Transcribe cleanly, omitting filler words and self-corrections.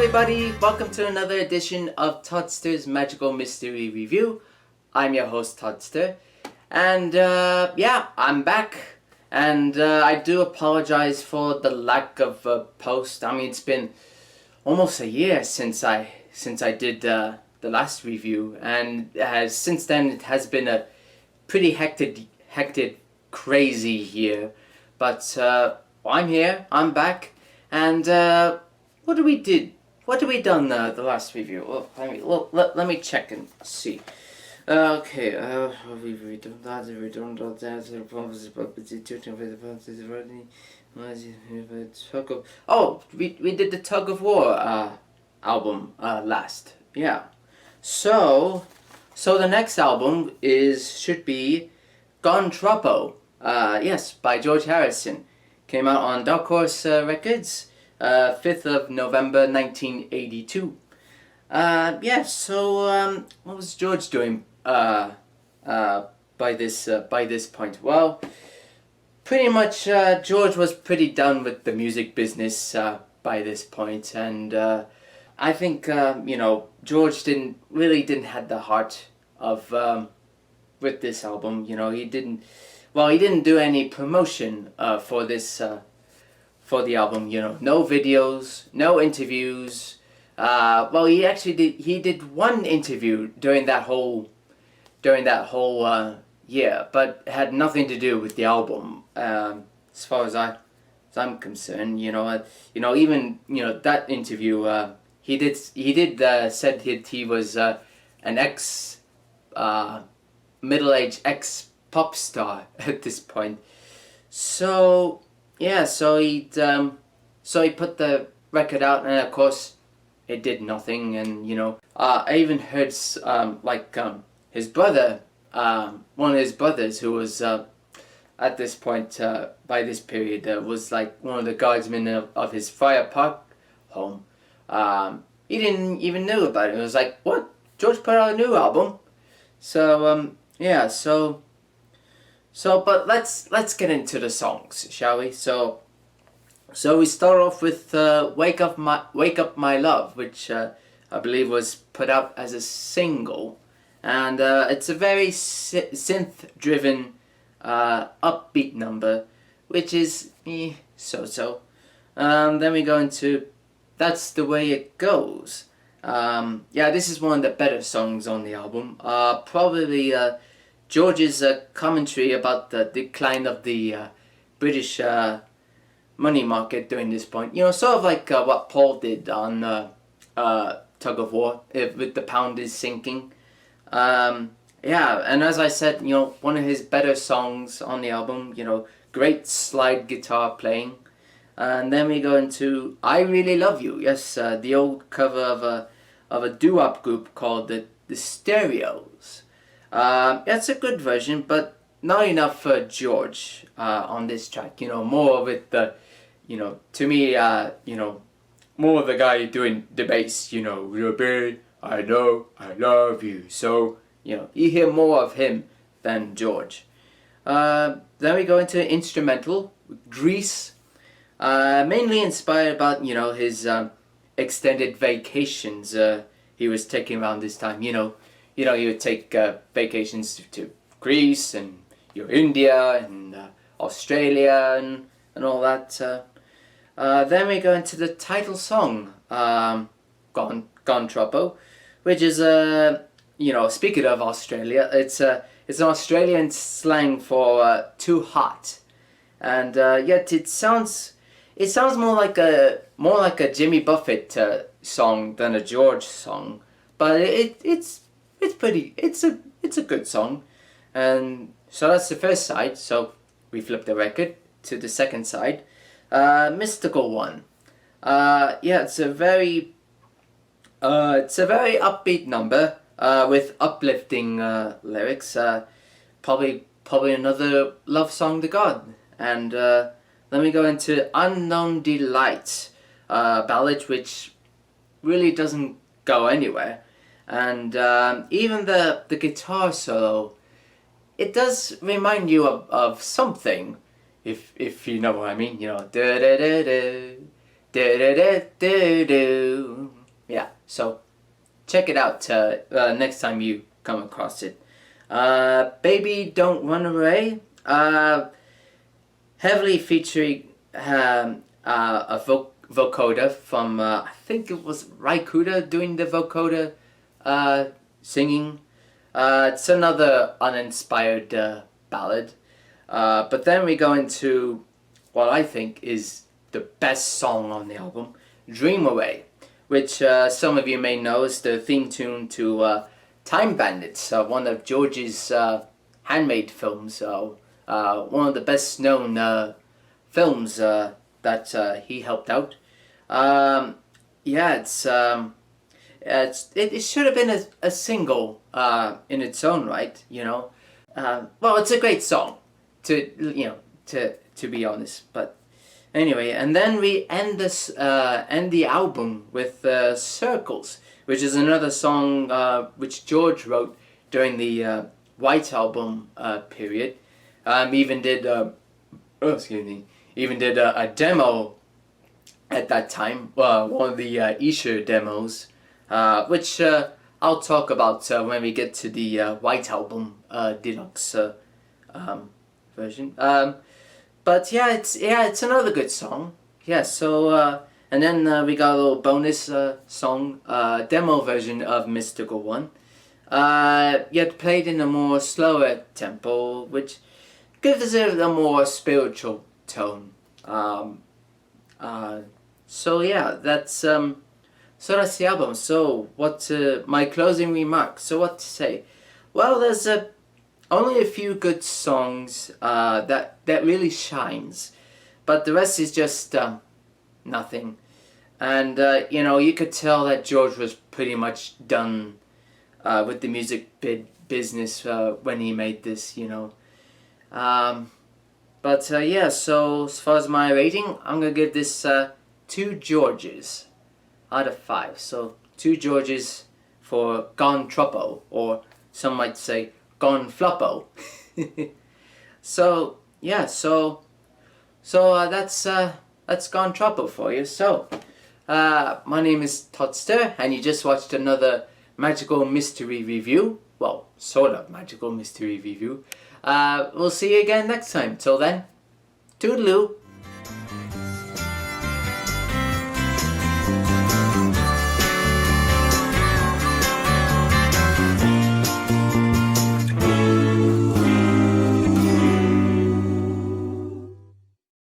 everybody, welcome to another edition of Toddster's Magical Mystery Review. I'm your host Toddster, and I'm back, and I do apologize for the lack of post. I mean, it's been almost a year since I did the last review, and since then it has been a pretty hectic, crazy year. But I'm here, I'm back, and what did we done the last review? Let me check and see. Okay, we've done that. Oh, we did the Tug of War album last. Yeah. So the next album should be Troppo. Yes, by George Harrison. Came out on Dark Horse Records, 5th of November 1982. So what was George doing by this point? Well, pretty much George was pretty done with the music business by this point, and I think George didn't have the heart of with this album. He didn't do any promotion for this for the album. No videos, no interviews. He did one interview during that whole year, but it had nothing to do with the album. As far as I'm concerned, even that interview, he did said he was an ex middle-aged ex pop star at this point. So yeah, so he put the record out, and of course it did nothing. And I even heard his brother, one of his brothers who was at this point by this period was like one of the guardsmen of his Friar Park home. He didn't even know about it. It was like, what? George put out a new album. So but let's get into the songs, shall we? So we start off with "Wake Up My Love," which I believe was put out as a single, and it's a very synth-driven, upbeat number, which is so. Then we go into "That's the Way It Goes." This is one of the better songs on the album. Probably George's commentary about the decline of the British money market during this point. Sort of like what Paul did on Tug of War, with the pound is sinking. And as I said, one of his better songs on the album. Great slide guitar playing. And then we go into "I Really Love You." Yes, the old cover of a doo-wop group called the Stereos. That's a good version, but not enough for George on this track. More with the, to me, more of the guy doing the bass. "Babe, I know I love you." So you hear more of him than George. Then we go into instrumental "Grease." Mainly inspired about his extended vacations he was taking around this time. He would take vacations to Greece and India and Australia and all that. Then we go into the title song, "Gone Troppo," which is speaking of Australia, it's an Australian slang for too hot, and yet it sounds more like a Jimmy Buffett song than a George song, but it's a good song. And so that's the first side. So we flip the record to the second side, "Mystical One." It's a very upbeat number with uplifting lyrics. Probably another love song to God. And then we go into "Unknown Delight," ballad which really doesn't go anywhere. And even the guitar solo, it does remind you of something, if you know what I mean. Da da da da da da da da. So check it out next time you come across it. Baby Don't Run Away, heavily featuring a vocoder from, I think it was Raikuda doing the vocoder singing. It's another uninspired ballad. But then we go into what I think is the best song on the album, Dream Away, which some of you may know is the theme tune to Time Bandits, one of George's handmade films, one of the best known films that he helped out. Yeah, it should have been a single in its own right, you know. Well, it's a great song, to be honest. But anyway, and then we end the album with Circles, which is another song which George wrote during the White Album period. Even did a demo at that time, one of the Esher demos, which I'll talk about when we get to the White Album deluxe version. But yeah, it's another good song. Yeah, so and then we got a little bonus song, demo version of Mystical One, yet played in a more slower tempo, which gives it a more spiritual tone. So yeah, that's the album. So what my closing remarks? So what to say? Well, there's only a few good songs that really shines, but the rest is just nothing. And you know, you could tell that George was pretty much done with the music business when he made this, you know. But yeah, so as far as my rating, I'm gonna give this 2 Georges out of 5. So 2 Georges for Gone Troppo, or some might say Gone Floppo. So yeah, so that's Gone Troppo for you. So my name is Toddster, and you just watched another magical mystery review. Well, sort of magical mystery review. We'll see you again next time. Till then, toodaloo.